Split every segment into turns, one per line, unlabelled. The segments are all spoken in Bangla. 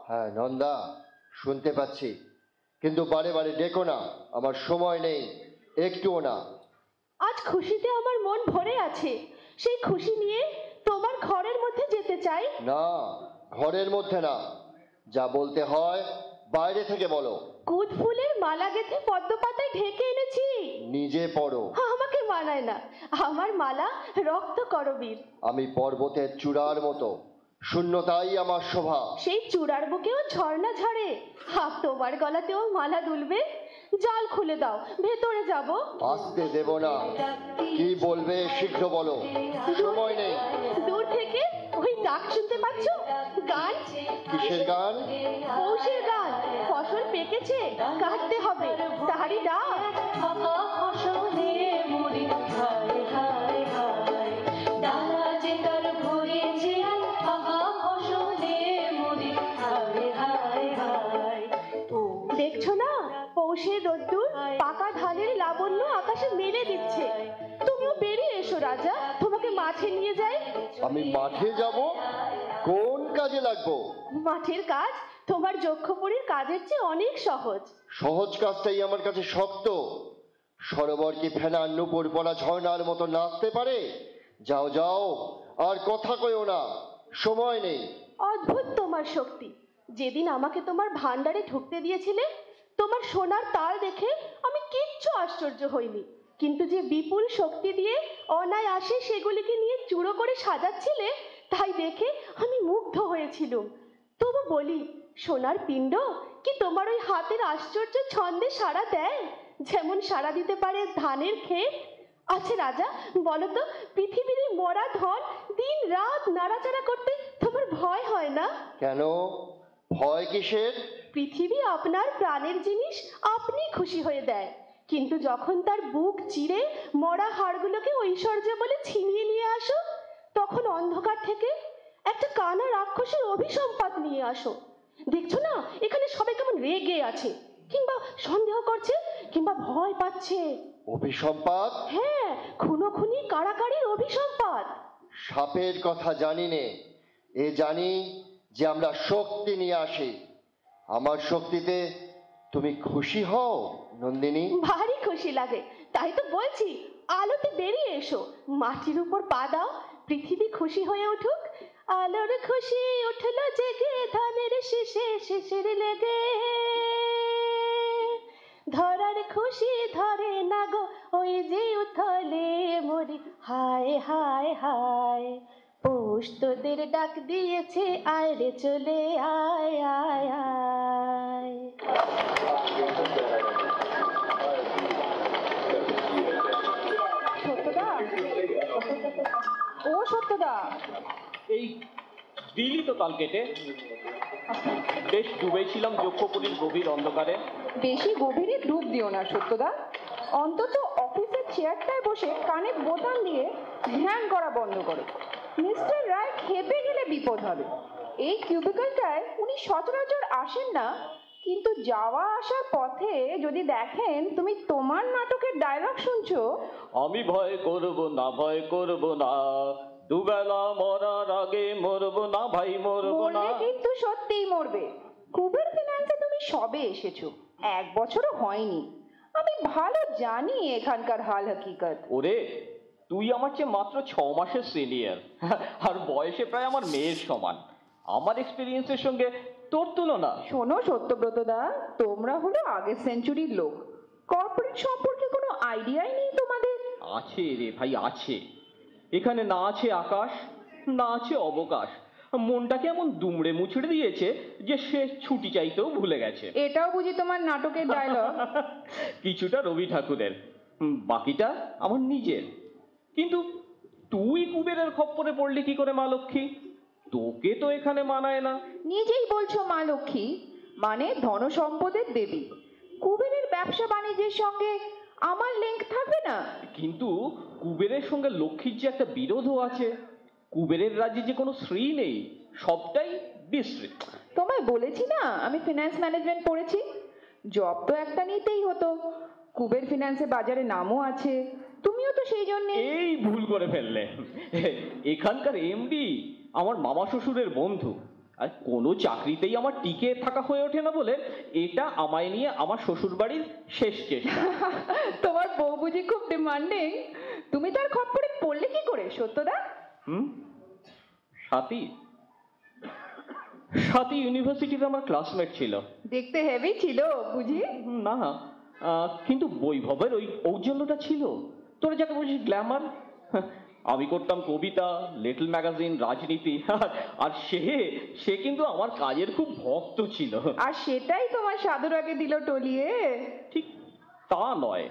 হ্যাঁ নন্দা, শুনতে পাচ্ছি, কিন্তু বারে বারে ডেকো না, আমার সময় নেই একটুও না।
আজ খুশিতে আমার মন ভরে আছে, সেই খুশি নিয়ে তোমার ঘরের মধ্যে যেতে চাই।
না, ঘরের মধ্যে না, যা বলতে হয় বাইরে থেকে বলো।
কুদ ফুলের মালা গেঁথে পদ্ম পাতায় ঢেকে এনেছি।
নিজে পড়ো।
আমাকে মানায় না, আমার মালা রক্ত করবীর।
আমি পর্বতের চূড়ার মতো, শূন্যতাই আমার শোভা।
সেই চূড়ার বুকেও ঝর্ণা ঝরে, তোমার গলাতেও মালা দুলবে। জাল খুলে দাও, ভেতরে যাব।
আসতে দেব না, কি বলবে শীঘ্র বলো, সময় নেই।
দূর থেকে ওই ডাক শুনতে পাচ্ছ? গান।
কিসের গান?
পৌষের গান। ফসল পেকেছে, কাটতে হবে, তাহারি ডাক। দেখছো না, পৌষের রোদ্দুর পাকা ধানের লাবণ্য আকাশে মেলে দিচ্ছে। তুমিও বেরিয়ে এসো রাজা, তোমাকে মাঠে নিয়ে যাই।
আমি মাঠে যাব? কোন কাজে লাগবো?
মাঠের কাজ তোমার যক্ষপুরীর কাজের চেয়ে অনেক সহজ।
সহজ কাজটাই আমার কাছে শক্ত। সরোবর কি ফেনা নুপুর পড়া ঝর্ণার মতো নাচতে পারে? যাও যাও, আর কথা কইও না, সময় নেই।
অদ্ভুত তোমার শক্তি। যেদিন আমাকে তোমার ভান্ডারে ঢুকতে দিয়েছিলে, তোমার সোনার তাল দেখে আমি কিচ্ছু আশ্চর্য হইনি, কিন্তু যে বিপুল শক্তি দিয়ে অনায়াসে সেগুলিকে নিয়ে চূড়ো করে সাজাচ্ছিলে, তাই দেখে আমি মুগ্ধ হয়েছিলুম। তবু বলি, সোনার পিণ্ড কি তোমার ওই হাতের আশ্চর্য ছন্দে সাড়া দেয়, যেমন সাড়া দিতে পারে ধানের ক্ষেত? আচ্ছা রাজা, বলো তো, পৃথিবীর মরা ধন দিন রাত নাড়াচাড়া করতে তোমার ভয় হয় না?
কেন, ভয় কিসের?
পৃথিবী আপনার প্রাণের জিনিস আপনি খুশি হয়ে দেয়, কিন্তু যখন তার বুক চিরে মরা হাড়গুলোকে ঐশ্বর্য বলে ছিনিয়ে নিয়ে আসো, তখন অন্ধকার থেকে একটা কানা রাক্ষসের অভিসম্পাত নিয়ে আসো। দেখছো না, এখানে সবাই কেমন রেগে আছে, কিংবা সন্দেহ করছে, কিংবা ভয় পাচ্ছে।
অভিসম্পাত?
হ্যাঁ, খুনোখুনি কাড়াকাড়ির অভিসম্পাত।
সাপের কথা জানি নে, এ জানি যে আমরা শক্তি নিয়ে আসি। আমার শক্তিতে তুমি খুশি হও নন্দিনী?
ভারী খুশি লাগে, তাই তো বলছি, আলোতে বেরিয়ে এসো, মাটির উপর পা দাও, পৃথিবী খুশি হয়ে উঠুক। আলোর খুশি উঠলো জেগে ধানের শীষে শিশির লেগে, ধরার খুশি ধরে না গো ওই যে উথলে মরি। হায় হায় হায়, পৌষ তোদের ডাক দিয়েছে, আয় রে চলে আয় আয় আয়। সত্যদা, ও সত্যদা,
এই দিলি তো তাল কেটে, বেশ ডুবেছিলাম যক্ষপুরীর গভীর অন্ধকারে।
বেশি গভীরে ডুব দিও না সত্যদা, অন্তত অফিসের চেয়ারটায় বসে কানে বোতাম দিয়ে ধ্যান করা বন্ধ করো। মিস্টার রায় খেপে গেলে বিপদ হবে। এই কিউবিকলটায় উনি সচরাচর আসেন না, কিন্তু যাওয়া আসার পথে যদি দেখেন তুমি তোমার নাটকের ডায়লগ শুনছো,
আমি ভয় করব না, ভয় করব না, দুবেলা মরার আগে মরব না ভাই, মরব না।
মরলে কিন্তু সত্যিই মরবে। কুবের ফিন্যান্সে তুমি সবে এসেছো, 1 বছরও হয়নি। আমি ভালো জানি এখানকার হাল হকিকত।
ওরে, তুই আমার চেয়ে মাত্র 6 মাসের সিনিয়র, আর বয়সে প্রায় আমার মেয়ের সমান। আমার এক্সপিরিয়েন্সের সঙ্গে তোর তুলনা।
শোনো সত্যব্রত দা, তোমরা হলো আগের সেঞ্চুরির লোক, কর্পোরেট সম্পর্কে কোনো আইডিয়াই নেই তোমাদের।
আছে রে ভাই, আছে। এখানে না আছে আকাশ, না আছে অবকাশ। মনটাকে এমন দুমড়ে মুচড়ে দিয়েছে যে সে ছুটি চাইতেও ভুলে গেছে।
এটাও বুঝি তোমার নাটকের ডায়লগ?
কিছুটা রবি ঠাকুরের, বাকিটা আমার নিজের। কিন্তু তুই কুবেরের খপ্পরে পড়লি কি করে মা লক্ষ্মী? তোকে তো এখানে মানায় না।
নিজেই বলছো মা লক্ষ্মী, মানে ধনসম্পদের দেবী। কুবেরের ব্যবসা বাণিজ্যের সঙ্গে আমার লিঙ্ক থাকবে না?
কিন্তু কুবেরের সঙ্গে লক্ষ্মীর যে একটা বিরোধও আছে। কুবেরের রাজ্যে যে কোনো শ্রী নেই, সবটাই ডিস্ট্রিক্ট।
তোমায় বলেছি না আমি ফিনান্স ম্যানেজমেন্ট পড়েছি। জব তো একটা নিতেই হতো। কুবের ফিনান্সে বাজারে নামও আছে, তুমিও তো সেই জন্যে।
এই ভুল করে ফেললে। এখানকার এমডি আমার মামা শ্বশুরের বন্ধু, আর কোনো চাকরিতেই আমার টিকে থাকা হয়ে ওঠে না বলে এটা আমায় নিয়ে আমার শ্বশুর বাড়ির শেষ চেষ্টা।
তোমার বউ বুঝি খুব ডিমান্ডিং? তুমি তার খপ্পরে পড়লে কি করে সত্যদা?
সাথী সাথী ইউনিভার্সিটিতে আমার ক্লাসমেট ছিল।
দেখতে হেভি ছিল বুঝি?
না, কিন্তু বৈভবের ওই ঔজ্জ্বল্যটা ছিল। তোরা যাকে বলছিস গ্ল্যামার, আমি করতাম কবিতা, লিটল ম্যাগাজিন, রাজনীতি, আর সে কিন্তু আমার কাজের খুব ভক্ত ছিল।
আর সেটাই তোমার সাধুর আগে দিল টলিয়ে?
ঠিক তা নয়,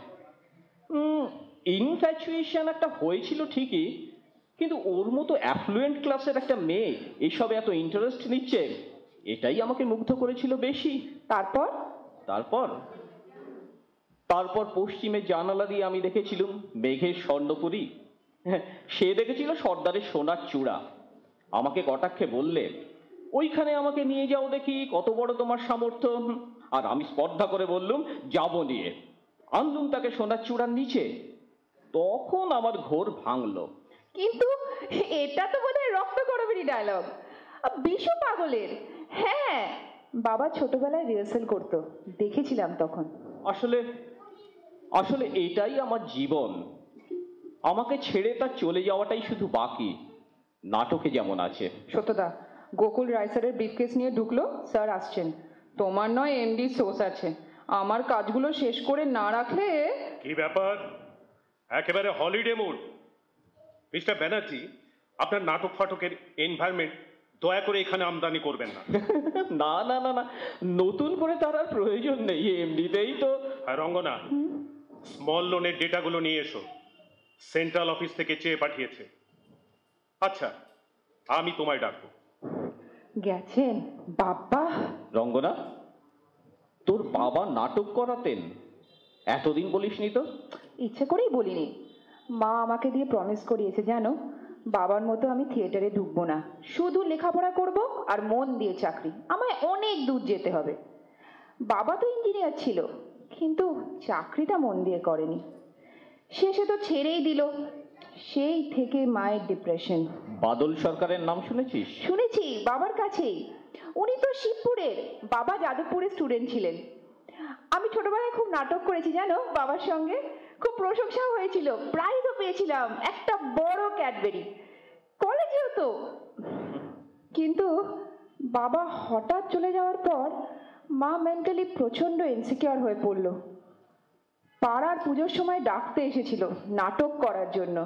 ইনফ্যাচুয়েশন একটা হয়েছিল ঠিকই, কিন্তু ওর মতো অ্যাফ্লুয়েন্ট ক্লাসের একটা মেয়ে এসবে এত ইন্টারেস্ট নিচ্ছে, এটাই আমাকে মুগ্ধ করেছিল বেশি।
তারপর
তারপর তারপর পশ্চিমে জানালা দিয়ে আমি দেখেছিলাম মেঘের স্বর্ণপুরী, সে দেখেছিল সর্দারের সোনার চূড়া। আমাকে কটাক্ষে বললে, ওইখানে আমাকে নিয়ে যাও দেখি, কত বড় তোমার সামর্থ্য। আর আমি স্পর্ধা করে বললুম যাবো নিয়ে। আনলুম তাকে সোনার চূড়ার নিচে। তখন আমার ঘোর ভাঙলো।
কিন্তু এটা তো বোধহয় রক্ত গরমেরই ডায়লগ, বিশু পাগলের। হ্যাঁ, বাবা ছোটবেলায় রিহার্সেল করতো, দেখেছিলাম তখন।
আসলে আসলে এটাই আমার জীবন। আমাকে ছেড়ে তার চলে যাওয়াটাই শুধু বাকি, নাটকে যেমন আছে।
সত্যদা, গোকুল রায়সারের ব্রিফকেস নিয়ে ঢুকলো, স্যার আসছেন। তোমার নয় এমডি সোর্স আছে, আমার কাজগুলো শেষ করে না রাখলে।
কি ব্যাপার, একেবারে হলিডে মুড? মিস্টার ব্যানার্জি, আপনার নাটক ফাটকের এনভায়রনমেন্ট দয়া করে এখানে আমদানি করবেন না।
না না না না, নতুন করে তার আর প্রয়োজন নেই, এমনিতেই তো।
আর রঙ্গনা, স্মল লোনের ডেটাগুলো নিয়ে এসো, সেন্ট্রাল অফিস থেকে চেয়ে পাঠিয়েছে। আচ্ছা, আমি তোমায় ডাকবো।
গেছেন বাবা?
রঙ্গনা, তোর বাবা নাটক করাতেন, এতদিন বলিসনি তো?
ইচ্ছে করেই বলিনি, মা আমাকে দিয়ে প্রমিস করিয়েছে জানো, বাবার মতো আমি থিয়েটারে ঢুকবো না, শুধু লেখাপড়া করব আর মন দিয়ে চাকরি। আমায় অনেক দূর যেতে হবে। বাবা তো ইঞ্জিনিয়ার ছিল, কিন্তু চাকরিটা মন দিয়ে করেনি, শেষে তো ছেড়েই দিল। সেই থেকে মায়ের ডিপ্রেশন।
বাদল সরকারের নাম শুনেছিস?
শুনেছি, বাবার কাছেই। উনি তো শিবপুরের, বাবা যাদবপুরের স্টুডেন্ট ছিলেন। আমি ছোটবেলায় খুব নাটক করেছি জানো বাবার সঙ্গে, খুব প্রশংসাও হয়েছিল, প্রাইজও পেয়েছিলাম, একটা বড় ক্যাডবেরি, কলেজেও তো। কিন্তু বাবা হঠাৎ চলে যাওয়ার পর মা মেন্টালি প্রচন্ড ইনসিকিউর হয়ে পড়ল। পাড়ার পুজোর সময় ডাকতে এসেছিল নাটক করার জন্য।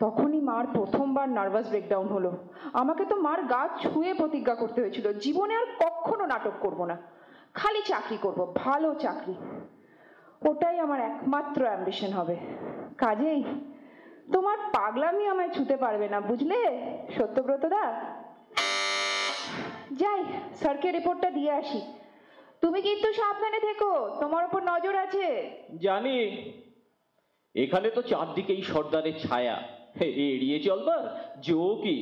তখনই মার প্রথমবার নার্ভাস ব্রেকডাউন হলো। আমাকে তো মার গা ছুঁয়ে প্রতিজ্ঞা করতে হয়েছিল, জীবনে আর কখনো নাটক করব না, খালি চাকরি করব, ভালো চাকরি। ওটাই আমার একমাত্র অ্যাম্বিশন হবে। কাজেই তোমার পাগলামি আমায় ছুতে পারবে না, বুঝলে সত্যব্রতদা? যাই, স্যারকে রিপোর্টটা দিয়ে আসি। তুমি কিন্তু সাবধানে থেকো, তোমার উপর নজর আছে।
জানি, এখানে তো চারদিকেই সর্দারের ছায়া, এড়িয়ে চলবার জো কি?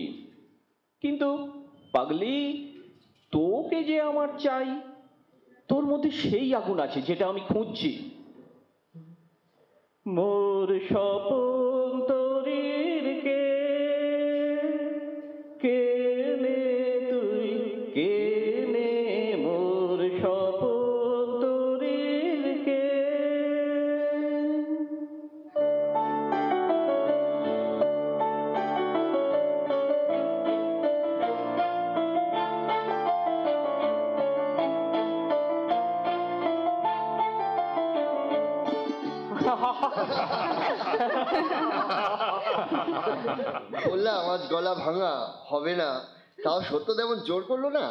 কিন্তু পাগলি, তোকে যে আমার চাই, তোর মধ্যে সেই আগুন আছে যেটা আমি খুঁজছি। মোর স্বপন তরির কেনে তুই কেনে, মোর স্বপন তরির কে।
বললাম আজ গলা ভাঙা হবে না, তাও সত্য তেমন জোর করলো না।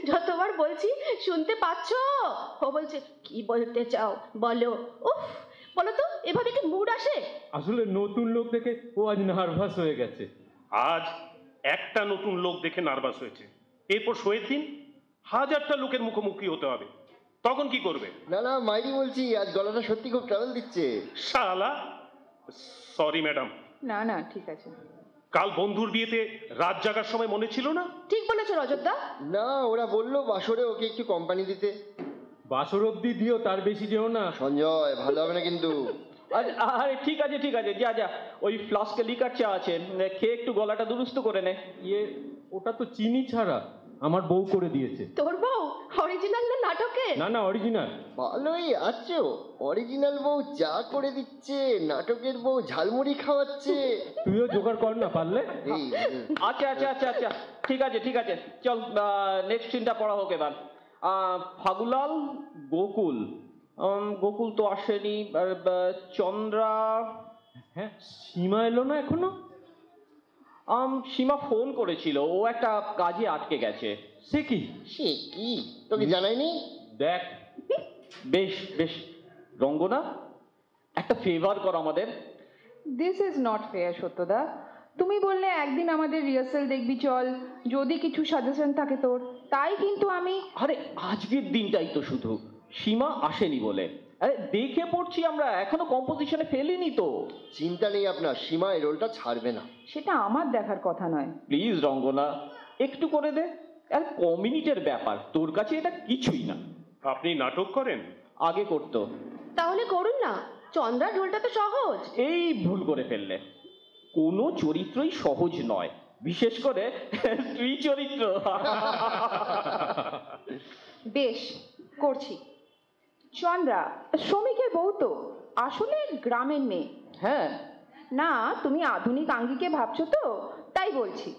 যতবার বলছি শুনতে পাচ্ছো? ও বলছে কি বলতে চাও বলো। উফ, বলো তো এভাবে কি মুড আসে?
আসলে নতুন লোক দেখে ও আজ নার্ভাস হয়ে গেছে।
আজ একটা নতুন লোক দেখে নার্ভাস হয়েছে, এরপর শোয়ের দিন 1000টা লোকের মুখোমুখি হতে হবে, তখন কি করবে?
না না, মাইরি বলছি, আজ গলাটা সত্যি খুব ট্রাভেল দিচ্ছে।
শালা, সরি ম্যাডাম।
না না, ঠিক আছে।
কাল বন্ধুর বিয়েতে রাত জাগার সময় মনে ছিল না?
ঠিক বলেছো রজতদা।
না, ওরা বললো বাসরে ওকে একটু কোম্পানি দিতে।
বাসর অব্দি দিও, তার বেশি যেও না।
সঞ্জয়, ভালো হবে না কিন্তু।
আরে ঠিক আছে ঠিক আছে, যা যা, ওই ফ্লাস্কে লিকার চা আছে, খেয়ে একটু গলাটা দুরুস্ত করে নে।
ইয়ে, ওটা তো চিনি ছাড়া, আমার বউ করে দিয়েছে।
তোর বউ অরিজিনাল না নাটকে?
না না, অরিজিনাল।
ভালোই আছো, অরিজিনাল বউ চা করে দিচ্ছে, নাটকের বউ ঝালমুড়ি খাওয়াচ্ছে।
তুইও জোগাড় কর না পারলে।
এই,
আচ্ছা আচ্ছা আচ্ছা আচ্ছা, ঠিক আছে ঠিক আছে, চল নেক্সট সিনটা পড়া হোক এবার। ফাগুলাল, গোকুল, গোকুল তো আসেনি, চন্দ্রা,
হ্যাঁ, সীমা এলো না এখনো?
সীমা ফোন করেছিল, ও একটা কাজে আটকে গেছে।
সে কি?
সে কি, তোকে জানাইনি?
দেখ,
বেশ বেশ, রঙ্গনা একটা ফেভার কর আমাদের।
দিস ইজ নট ফেয়ার সত্যদা। তুমি বললে একদিন আমাদের রিহার্সাল দেখবি চল, যদি কিছু সাজেশন থাকে তোর। তাই কিন্তু আমি
আরে আজকের দিনটাই তো শুধু, সীমা আসেনি বলে। আরে দেখে পড়ছি আমরা, এখনো কম্পোজিশনে ফেলিনি তো।
চিন্তা নেই আপনার, সীমা এই রোলটা ছাড়বে না।
সেটা আমার দেখার কথা নয়।
প্লিজ রঙ্গনা, একটু করে দে, আর কমিউনিটির ব্যাপার, তোর কাছে এটা কিছুই না।
আপনি নাটক করেন?
আগে করতো।
তাহলে করুন না, চন্দ্রার রোলটা তো সহজ।
এই ভুল করে ফেললে, কোনো চরিত্রই সহজ নয়, বিশেষ করে স্ত্রী চরিত্র।
বেশ, করছি। চন্দ্রা শ্রমিকের বউ তো, আসলে গ্রামের মেয়ে।
হ্যাঁ,
না, তুমি আধুনিক আঙ্গিকে ভাবছো তো, তাই বলছি।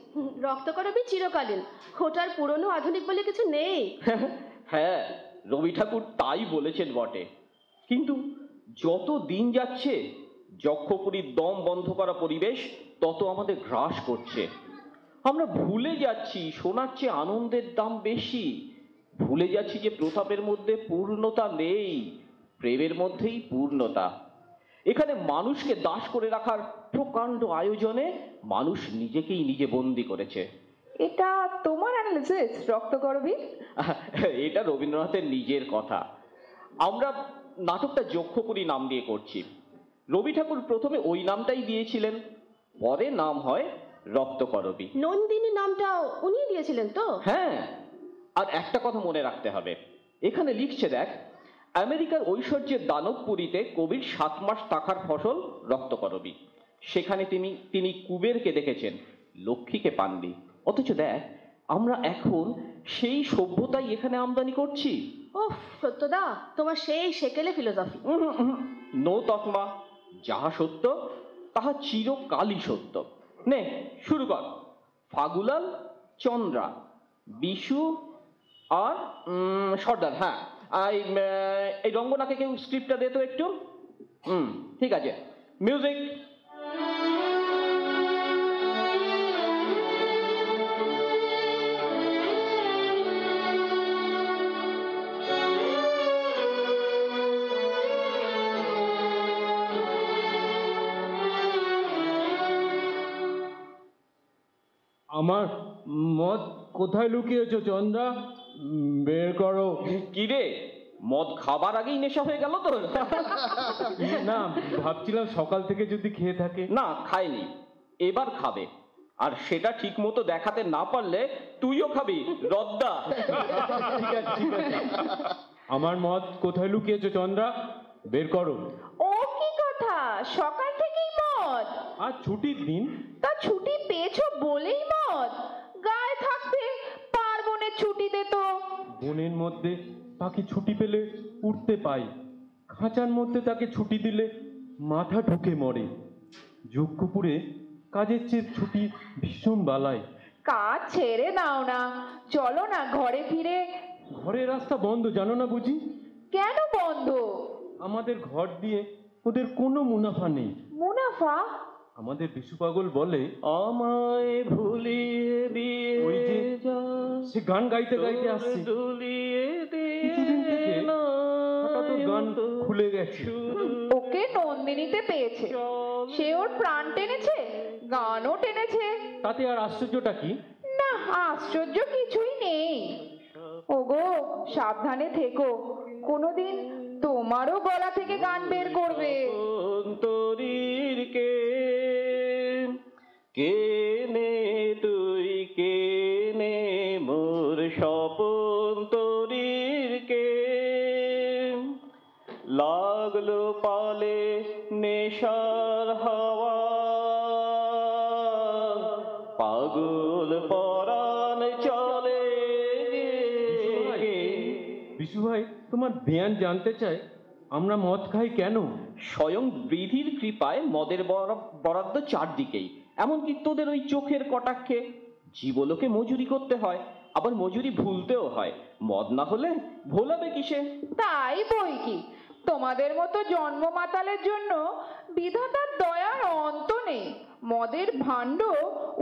রক্তকরবী চিরকালীন, ওটার পুরনো আধুনিক বলে কিছু নেই।
হ্যাঁ, রবি ঠাকুর তাই বলেছেন বটে, কিন্তু যত দিন যাচ্ছে যক্ষপুরীর দম বন্ধ করা পরিবেশ তত আমাদের গ্রাস করছে। আমরা ভুলে যাচ্ছি সোনার চেয়ে আনন্দের দাম বেশি, ভুলে যাচ্ছি যে প্রতাপের মধ্যে পূর্ণতা নেই, প্রেমের মধ্যেই পূর্ণতা। এখানে মানুষকে দাস করে রাখার প্রকাণ্ড আয়োজনে মানুষ নিজেকেই নিজে বন্দি করেছে।
এটা তোমার অ্যানালিসিস রক্তকরবী?
এটা রবীন্দ্রনাথের নিজের কথা। আমরা নাটকটা যক্ষপুরী নাম দিয়ে করছি। রবি ঠাকুর প্রথমে ওই নামটাই দিয়েছিলেন, পরে নাম হয় রক্তকরবী।
নন্দিনী নামটাও উনি দিয়েছিলেন তো?
হ্যাঁ, আর একটা কথা মনে রাখতে হবে, এখানে লিখছে দেখ, আমেরিকার ঐশ্বর্যের দানবপুরীতে কবির 7 মাস টাকার ফসল রক্তকরবী। সেখানে তিনি কুবেরকে দেখেছেন, লক্ষ্মীকে পাননি। অথচ দেখ, আমরা এখন সেই সভ্যতাই এখানে আমদানি করছি।
ওহ সত্যদা, তোমার সেই সেকেলে ফিলোসফি।
নো তকমা, যাহা সত্য তাহা চিরকালই সত্য। নে শুরু কর। ফাগুলাল, চন্দ্রা, বিশু আর সর্দার। হ্যাঁ, এই রঙ্গনাকে কেউ স্ক্রিপ্টটা দে তো একটু। ঠিক আছে, মিউজিক।
আমার মদ কোথায় লুকিয়েছো চন্দ্রা? বের করো।
কি রে, মদ খাবার আগেই নেশা হয়ে গেল তোর?
না, ভাবছিলাম সকাল থেকে যদি খেয়ে থাকে।
না, খায়নি, এবার খাবে, আর সেটা ঠিক মতো দেখাতে না পারলে তুইও খাবি, রদ্দা।
ঠিক আছে ঠিক আছে। আমার মদ কোথায় লুকিয়েছো চন্দ্রা? বের করো।
ও কি কথা, সকাল থেকেই মদ?
আর ছুটির দিন।
তা ছুটি পেয়েছো বলেই মদ? গায়ে থাকতে পার্বণের ছুটি দে তো।
বনের মধ্যে পাখি ছুটি পেলে উঠতে পায়, খাঁচার মধ্যে তাকে ছুটি দিলে মাথা ঢুকে মরে। যজ্ঞপুরে কাজের চেয়ে ছুটি ভীষণ বালায়।
কাজ ছেড়ে দাও না, চলো না ঘরে ফিরে।
ঘরের রাস্তা বন্ধ, জানো না বুঝি?
কেন বন্ধ?
আমাদের ঘর দিয়ে ওদের কোনো মুনাফা নেই।
মুনাফা?
আমাদের বিশু পাগল বলে,
আমায় ভুলিয়ে দিয়ে
ওই যে সে গান গাইতে গাইতে আসছে,
দুলিয়ে
কিছুদিন থেকে হঠাৎ ওর গান খুলে গেছে।
ওকে নন্দিনীতে পেয়েছে, সে ওর প্রাণ টেনেছে, গানও টেনেছে।
তাতে আর আশ্চর্যটা কি?
না, আশ্চর্য কিছুই নেই। ওগো, সাবধানে থেকো, কোনোদিন তোমারও গলা থেকে গান বের করবে।
তরির কে কেনে তুই কেনে মোর স্বপন তরির কে লাগলো পালে নেশার হাওয়া পাগল পরাণ চলে
বিশু ভাই, তোমার ধ্যান জানতে চাই আমরা মদ খাই কেন?
স্বয়ং বৃদ্ধির কৃপায় মদের বরাদ্দ চারদিকেই, এমনকি তোদের ওই চোখের কটাক্ষে। জীবলোকে মজুরি করতে হয়, আবার মজুরি ভুলতেও হয়। মদ না হলে ভোলাবে কিসে?
তাই বই কি, তোমাদের মতো জন্ম মাতালের জন্য বিধাতার দয়ার অন্ত নেই। মদের ভাণ্ড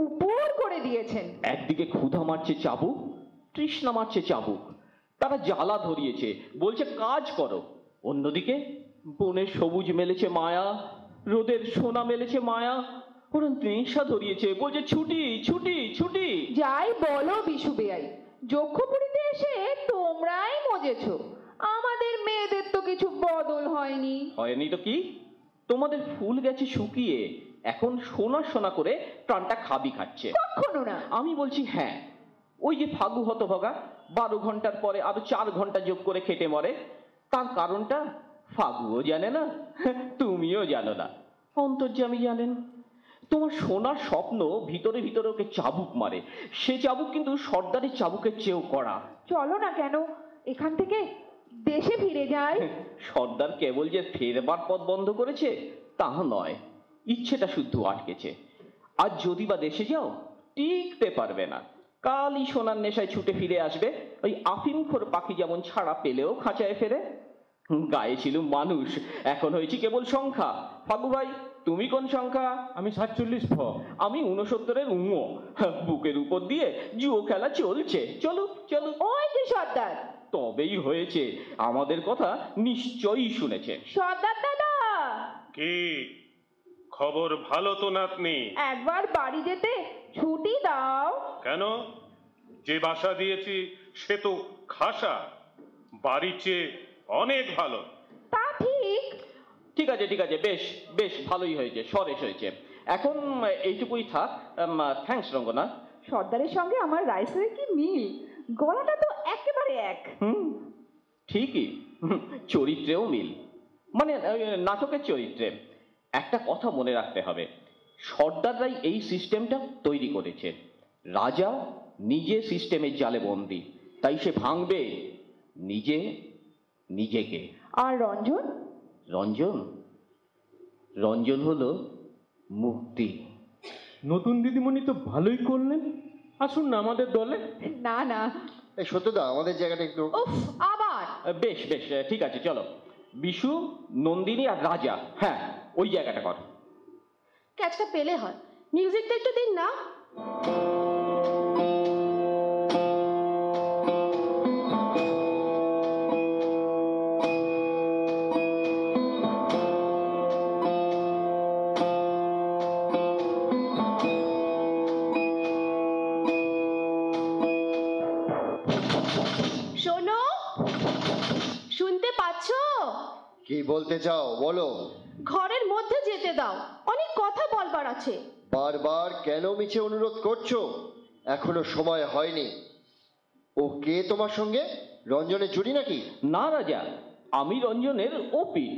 উপর করে দিয়েছেন।
একদিকে ক্ষুধা মারছে চাবুক, তৃষ্ণা মারছে চাবুক, তারা জ্বালা ধরিয়েছে, বলছে কাজ করো। অন্যদিকে বনের সবুজ মেলেছে মায়া, রোদের সোনা মেলেছে মায়া, ওরা নেশা ধরিয়েছে, বলছে ছুটি ছুটি ছুটি।
যাই বলো বিশু বেয়াই, যক্ষপুরীতে এসে তোমরাই মজেছো, আমাদের মেয়েদের তো কিছু বদল হয়নি।
হয়নি তো কি, তোমাদের ফুল গেছে শুকিয়ে, এখন সোনা সোনা করে প্রাণটা খাবি খাচ্ছে।
কখনো না।
আমি বলছি হ্যাঁ, ওই যে ফাগু হতভাগা 12 ঘন্টার পরে আরো 4 ঘন্টা যোগ করে খেটে মরে, তার কারণটা ফাগুও জানে না, তুমিও জানো না, অন্তর্যামী জানেন। তোমার সোনার স্বপ্ন ভিতরে ভিতরে ওকে চাবুক মারে, সে চাবুক কিন্তু সর্দারের চাবুকের চেয়েও কড়া।
চলো না কেন এখান থেকে দেশে ফিরে যাই।
সর্দার কেবল যে ফেরবার পথ বন্ধ করেছে তা নয়, ইচ্ছেটা শুদ্ধ আটকেছে। আজ যদি বা দেশে যাও, টিকতে পারবে না, কালই সোনার নেশায় ছুটে ফিরে আসবে। ওই আফিমখোর পাখি যেমন ছাড়া পেলেও খাঁচায় ফেরে। গায়ে ছিল মানুষ, এখন হয়েছি কেবল সংখ্যা। ফাগু ভাই, তুমি কোন সংখ্যা?
আমি 47 ফ।
আমি 69-এর উঁয়ো। বুকের উপর দিয়ে জুয়ো খেলা চলছে। চলুক চলুক।
ওই যে সর্দার।
তবেই হয়েছে, আমাদের কথা নিশ্চয়ই শুনেছে।
সর্দার দাদা,
কি খবর? ভালো তো নাতনি?
একবার বাড়ি যেতে ছুটি দাও।
কেন? যে বাসা দিয়েছি সে তো খাসা, বাড়ির চেয়ে অনেক ভালো।
তা ঠিক।
ঠিক আছে ঠিক আছে, বেশ বেশ ভালোই হয়েছে, সরেস হয়েছে। এখন এইটুকুই থাক। থ্যাঙ্কস রঙ্গনা।
সর্দারের সঙ্গে আমার রাইসের কি মিল, গলাটা তো একেবারে এক।
ঠিকই, চরিত্রেও মিল, মানে নাটকের চরিত্রে। একটা কথা মনে রাখতে হবে, সর্দাররাই এই সিস্টেমটা তৈরি করেছে। রাজা নিজে সিস্টেমের জালে বন্দী, তাই সে ভাঙবে নিজে নিজেকে।
আর রঞ্জন?
রঞ্জন রঞ্জন হলো মুক্তি।
নতুন দিদিমণি তো ভালোই করলেন, আসুন না আমাদের দলে।
না না,
এই সত্যদা, আমাদের জায়গাটা একটু।
উফ, আবার।
বেশ বেশ, ঠিক আছে, চলো। বিশু, নন্দিনী আর রাজা, হ্যাঁ ওই জায়গাটা কর।
ক্যাচটা পেলে হয়, মিউজিকটা একটু দিন না। শোনো, শুনতে পাচ্ছো?
কি বলতে চাও বলো।
ঘরের মধ্যে যেতে দাও, অনেক কথা বলবার আছে।
বারবার কেন মিছে অনুরোধ করছো? এখনো সময় হয়নি। ও কে তোমার সঙ্গে? রঞ্জনের জুড়ি নাকি?
না রাজা, আমি রঞ্জনের ও পিঠ,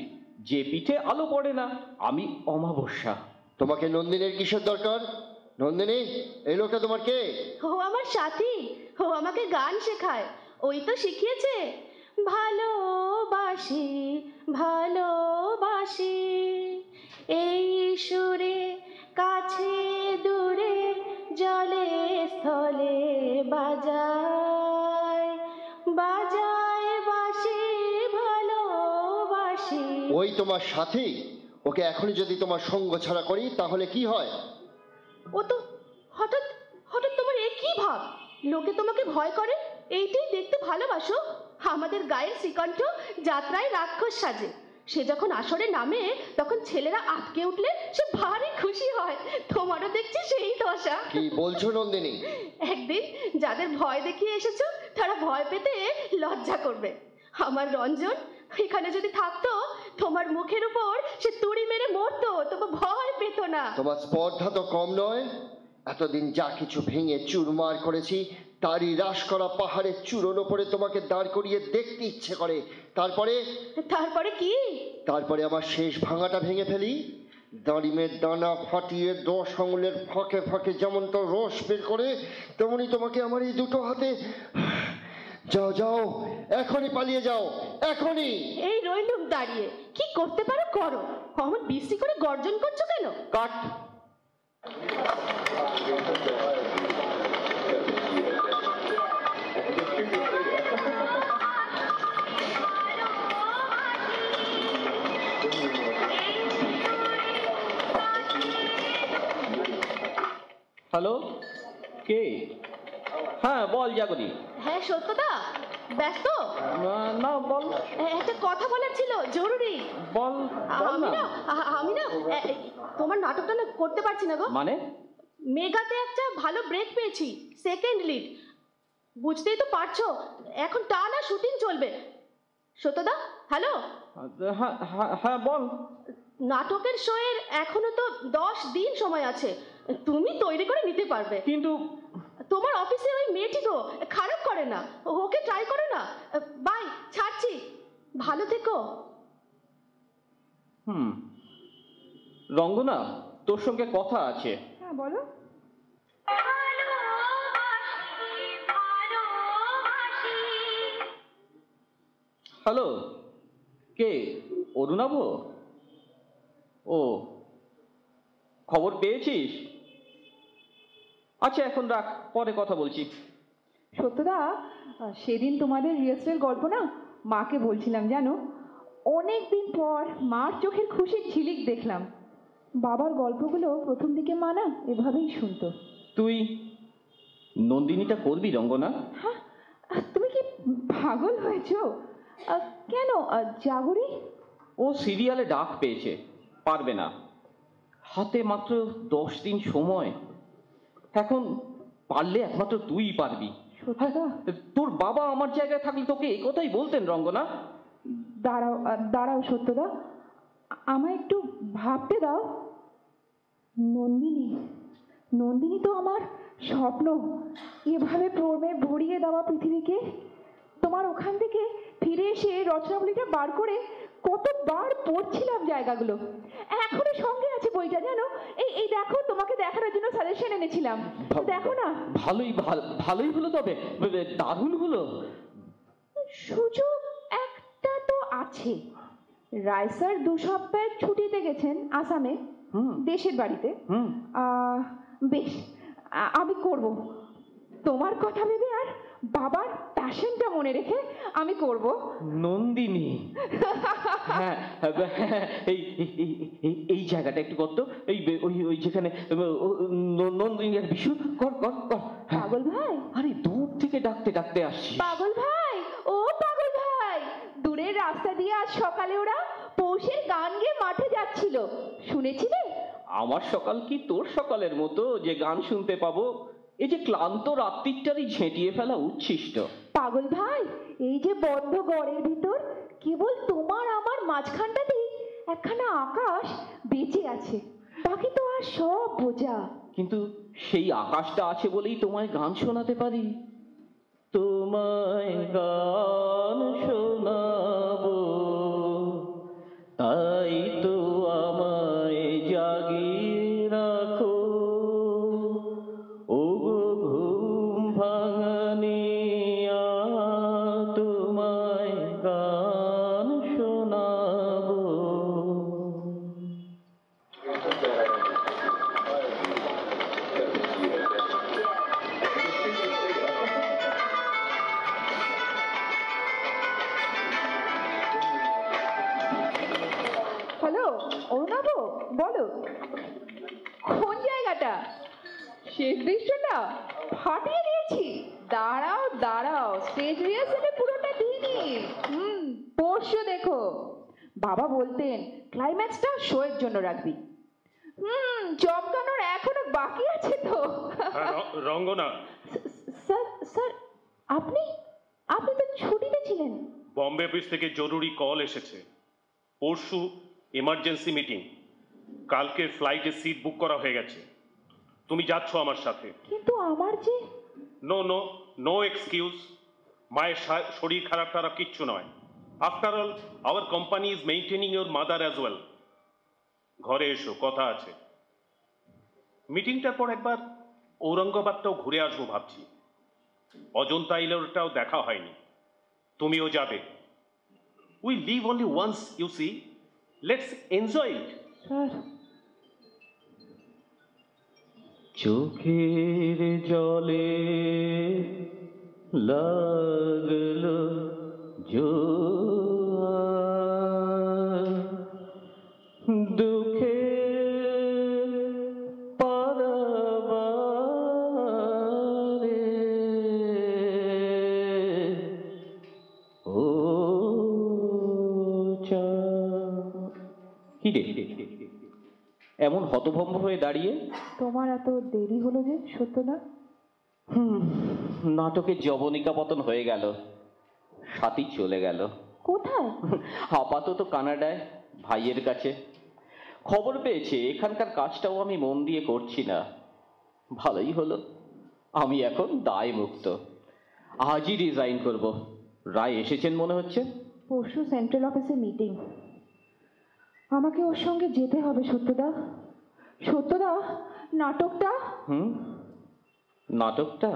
যে পিঠে আলো পড়ে না, আমি অমাবস্যা।
তোমাকে নন্দিনীর কিসের দরকার? নন্দিনী, এই লোকটা তোমার কে?
ও আমার সাথী, ও আমাকে গান শেখায়, ওই তো শিখিয়েছে। ভালোবাসি ভালোবাসি এই সুরে, কাছে দূরে জলে স্থলে বাজায় বাজায় বাসি ভালোবাসি।
ওই তোমার সাথী? ওকে এখনই যদি তোমার সঙ্গ ছাড়া করি তাহলে কি হয়?
ও তো হঠাৎ হঠাৎ তোমার এ কি ভাব? লোকে তোমাকে ভয় করে, এইটাই দেখতে ভালোবাসো? আমাদের গায়ের শ্রীকণ্ঠ যাত্রায় রাক্ষস সাজে, সে যখন আসরে নামে তখন ছেলেরা আটকে উঠলে সে ভারী খুশি হয়, তোমারও দেখছি সেই দশা।
কি বলছো নন্দিনী?
একদিন যাদের ভয় দেখিয়ে এসেছো তারা ভয় পেতে লজ্জা করবে। আমার রঞ্জন এখানে যদি থাকতো, তোমার মুখের উপর সে তুড়ি মেরে মরতো, তবু ভয় পেত না।
তোমার স্পর্ধা তো কম নয়। এতদিন যা কিছু ভেঙে চুরমার করেছি তারই হ্রাস করা পাহাড়ের চূড়োর ওপরে তোমাকে দাঁড় করিয়ে দেখতে ইচ্ছে করে।
তারপরে কি?
তারপরে আমার শেষ ভাঙাটা ভেঙে ফেলি, দাঁড়িমের দানা ফাটিয়ে 10 আঙুলের ফাঁকে ফাঁকে যেমন তো রস বের করে, তেমনি তোমাকে আমার এই দুটো হাতে। যাও যাও, এখনই পালিয়ে যাও, এখনই।
এই রইলুম দাঁড়িয়ে, কি করতে পারো করো, অমন বিশ্রী করে গর্জন করছো কেন?
কাট। হ্যালো, কে? হ্যাঁ বল জাগরি।
হ্যাঁ সত্যদা, ব্যস্ত?
না বল।
একটা কথা বলার ছিল, জরুরি।
বল বল না।
আমি না তোমার নাটকটা না করতে পারছি না গো।
মানে?
মেগাতে একটা ভালো ব্রেক পেয়েছি, সেকেন্ড লিড। বুঝতেই তো পারছো, এখন টানা শুটিং চলবে। সত্যদা, হ্যালো।
হ্যাঁ হ্যাঁ বল।
নাটকের শো এর এখনো তো 10 দিন সময় আছে, তুমি তৈরি করে নিতে পারবে।
কিন্তু
তোমার অফিসে ওই মেয়েটি তো খারাপ করে না, ওকে ট্রাই করো না। বাই, ছাড়ছি, ভালো থেকো।
রঙ্গনা, তোর সঙ্গে কথা আছে।
হ্যাঁ বলো।
হ্যালো, কে? অরুণাভ? ও, খবর পেয়েছিস? আচ্ছা এখন রাখ, পরে কথা বলছি।
সত্যদা, সেদিন তোমাদের রিহার্সাল গল্প না মাকে বলছিলাম, জানো অনেক দিন পর মার চোখের খুশির ঝিলিক দেখলাম। বাবার গল্পগুলো প্রথম দিকে মা না এভাবেই শুনতো।
তুই নন্দিনীটা করবি রঙ্গনা?
হ্যাঁ, তুমি কি পাগল হয়েছো? কেন জাগরি?
ও সিরিয়ালে ডাক পেয়েছে, পারবে না। হাতে মাত্র 10 দিন সময়। এখন পারলে একমাত্র তুই পারবি।
সত্যদা,
তোর বাবা আমার জায়গায় থাকলে তোকে এই কথাই বলতেন রঙ্গনা।
দাঁড়াও দাঁড়াও সত্যদা, আমায় একটু ভাবতে দাও। নন্দিনী, নন্দিনী তো আমার স্বপ্ন, এভাবে প্রেমে ভরিয়ে দেওয়া পৃথিবীকে। তোমার ওখান থেকে ফিরে এসে রচনাবলীটা বার করে কতবার পড়ছিলাম জায়গাগুলো, এখনো সঙ্গে আছে বইটা, জানো। এই দেখো, তোমাকে দেখানোর জন্য সাজেশন এনেছিলাম, দেখো না।
ভালোই হলো, তবে দারুণ হলো।
সুযোগ একটা তো আছে। রায় স্যার 2 সপ্তাহের ছুটিতে গেছেন আসামে, দেশের বাড়িতে। বেশ, আমি করব। তোমার কথা ভেবে আর বাবার প্যাশনটা মনে রেখে আমি করব।
নন্দিনী, হ্যাঁ এই জায়গাটা একটু করতো, ওই যেখানে নন্দিনী আর বিশু, কর কর কর।
পাগল ভাই,
আরে দূর থেকে ডাকতে ডাকতে আসছি।
পাগল ভাই, ও পাগল ভাই, দূরের রাস্তা দিয়ে আজ সকালে ওরা পৌষের গান গেয়ে মাঠে যাচ্ছিল, শুনেছিলে?
আমার সকাল কি তোর সকালের মতো যে গান শুনতে পাবো? এই যে ক্লান্ত রাত্রিটারই ঝেঁটিয়ে ফেলা উচ্ছিষ্ট।
পাগল ভাই, এই যে বন্ধ ঘরের ভিতর কেবল তোমার আমার মাঝখানটাতেই একখানা আকাশ বেঁচে আছে, বাকি তো আর সব বোঝা।
কিন্তু সেই আকাশটা আছে বলেই তোমায় গান শোনাতে পারি। তোমায় গান শোনাবো, তাই তো আমায় জাগিয়ে রাখো। ও গো ঘুম ভাঙানিয়া, তোমায় গান শোনাবো।
হ্যালো অরুণাভ, বলো কোন জায়গাটা? শেষ দৃশ্যটা ফাটিয়ে দিয়েছি। দাঁড়াও দাঁড়াও, স্টেজ রিহার্সালে পুরোটা দিইনি। পরশু দেখো। বাবা বলতেন ক্লাইম্যাক্সটা শো এর জন্য রাখবি। চমকানোর এখনো বাকি আছে তো।
হ্যাঁ, রঙ্গনা,
স্যার স্যার আপনি আপনি তো ছুটিতে ছিলেন।
বম্বে অফিস থেকে জরুরি কল এসেছে। পরশু এমার্জেন্সি মিটিং, কালকে ফ্লাইটে সিট বুক করা হয়ে গেছে। তুমি যাচ্ছ আমার সাথে।
কিন্তু আমার যে
নো নো নো এক্সকিউজ। মায়ের শরীর খারাপ টারাপ কিচ্ছু নয়। After all our company is maintaining your mother as well. ঘরে এসো, কথা আছে। মিটিংটার পর একবার ঔরঙ্গাবাদটাও ঘুরে আসবো ভাবছি। অজন্তা ইলোরাটাও দেখা হয়নি, তুমিও যাবে। We live only once, you see, let's enjoy it.
Sir
চোখের জলে লাগলো জোয়ার, দুঃখে পারাবারে ও কি রে, এমন হতভম্ব হয়ে দাঁড়িয়ে?
তোমার এত দেরি হলো যে সত্যদা?
নাটকের যবনিকা পতন হয়ে গেল, সাথী চলে গেল।
কোথায়?
আপাতত কানাডায়, ভাইয়ের কাছে। খবর পেয়েছে এখানকার কাজটাও আমি মন দিয়ে করছি না। ভালোই হলো, আমি এখন দায় মুক্ত। আজই রিজাইন করব। রায় এসেছেন মনে হচ্ছে।
পরশু সেন্ট্রাল অফিসে মিটিং, আমাকে ওর সঙ্গে যেতে হবে। সত্যদা সত্যদা নাটকটা।
নাটকটা?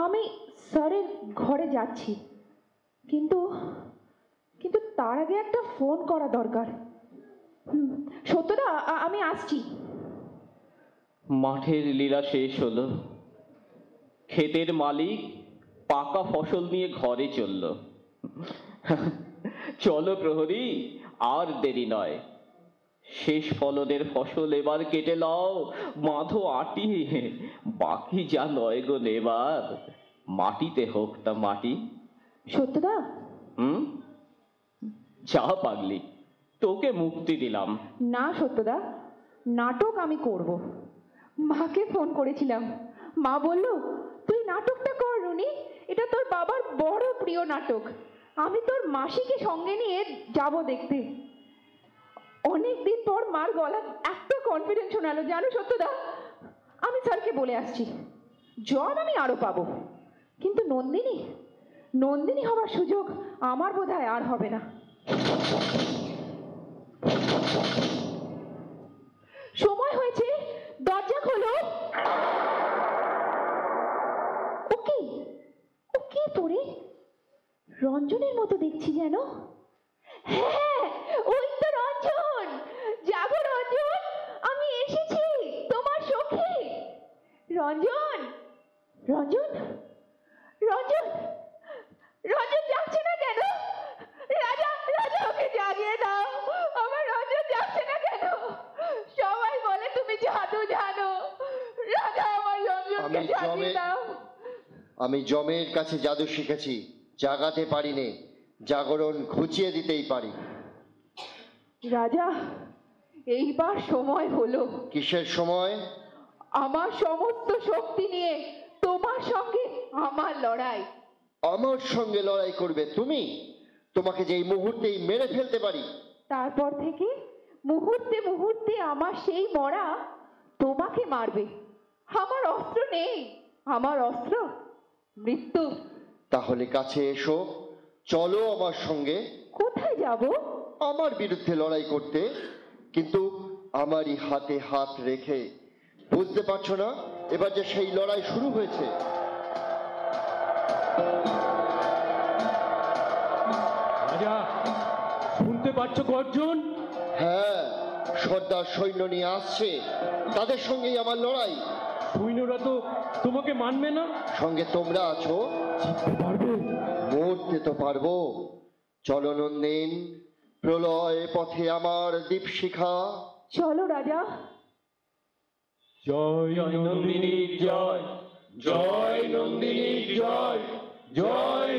আমি স্যারের ঘরে যাচ্ছি, কিন্তু কিন্তু তার আগে একটা ফোন করা দরকার। সত্যদা আমি আসছি।
মাঠের লীলা শেষ হলো। ক্ষেতের মালিক পাকা ফসল নিয়ে ঘরে চলল। চলো প্রহরী, আর দেরি নয়। শেষ ফলনের ফসল এবার কেটে লও, বাঁধো আটি। বাকি যা নয় গো নেবার, মাটিতে হোক তা মাটি।
সত্যদা
যা পাগলি, তোকে মুক্তি দিলাম।
না সত্যদা, নাটক আমি করব। মাকে ফোন করেছিলাম, মা বলল তুই নাটকটা কর রুনি, এটা তোর বাবার বড় প্রিয় নাটক। আমি তোর মাসিকে সঙ্গে নিয়ে যাব দেখতে। অনেকদিন পর মার গলা এত কনফিডেন্স শোনালো জানো সত্যদা। আমি স্যারকে বলে আসছি, জব আমি আরো পাবো, কিন্তু নন্দিনী নন্দিনী হবার সুযোগ আমার বোধহয় আর হবে না। সময় হয়েছে, দরজা খোলো। ওকে ওকে পড়ে রঞ্জনের মতো দেখছি যেন। হ্যাঁ ওই তো রঞ্জন। জাগো রঞ্জন, আমি এসেছি তোমার সখী। রঞ্জন রঞ্জন রঞ্জন রঞ্জন যাচ্ছে না কেন? রাজা রাজা ওকে জাগিয়ে দাও, আমার রঞ্জন যাচ্ছে না কেন? সবাই বলে তুমি জাদু জানো। রাজা আমার রঞ্জনকে জাগিয়ে দাও।
আমি জমের কাছে জাদু শিখেছি, জাগাতে পারি নে, জাগরণ ঘুচিয়ে দিতেই পারি।
রাজা এইবার সময় হলো।
কিসের সময়?
আমার সমস্ত শক্তি নিয়ে তোমার সঙ্গে আমার লড়াই।
আমার সঙ্গে লড়াই করবে তুমি? তোমাকে যে এই মুহূর্তেই মেরে ফেলতে পারি।
তারপর থেকে মুহূর্তে মুহূর্তে আমার সেই মরা তোমাকে মারবে। আমার অস্ত্র নেই, আমার অস্ত্র মৃত্যু।
তাহলে কাছে এসো, চলো আমার সঙ্গে।
কোথায় যাব?
আমার বিরুদ্ধে লড়াই করতে, কিন্তু আমারই হাতে হাত রেখে। বুঝতে পারছো না এবার যে সেই লড়াই শুরু হয়েছে?
রাজা, শুনতে পাচ্ছ গর্জন?
হ্যাঁ, সর্দার সৈন্য নিয়ে আসছে, তাদের সঙ্গেই আমার লড়াই।
সৈন্যরা তো তোমাকে মানবে না।
সঙ্গে তোমরা আছো,
জিততে পারবে?
মরতে তো পারবো। চলো নন্দিন, প্রলয় পথে আমার দীপশিখা।
চলো রাজা।
জয়
জয় নন্দিনীর জয়, জয় নন্দিনীর জয়, জয়